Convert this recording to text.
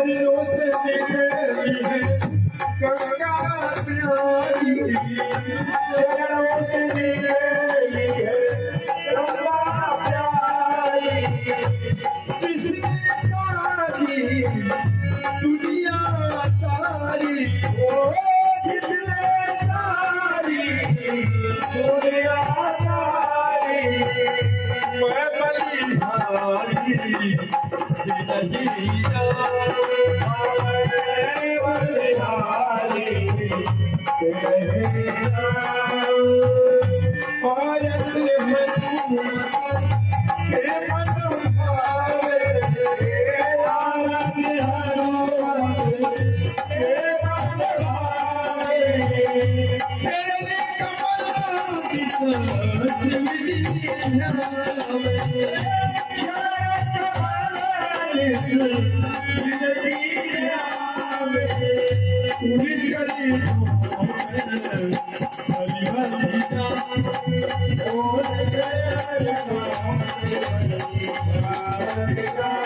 चरणों से निकली है गंगा प्यारी, चरणों से निकली है गंगा प्यारी, जिसने सारी दुनिया तारी, ओ जिसने सारी दुनिया तारी, मैं बलिहारी नहीं बलिहारी Oh,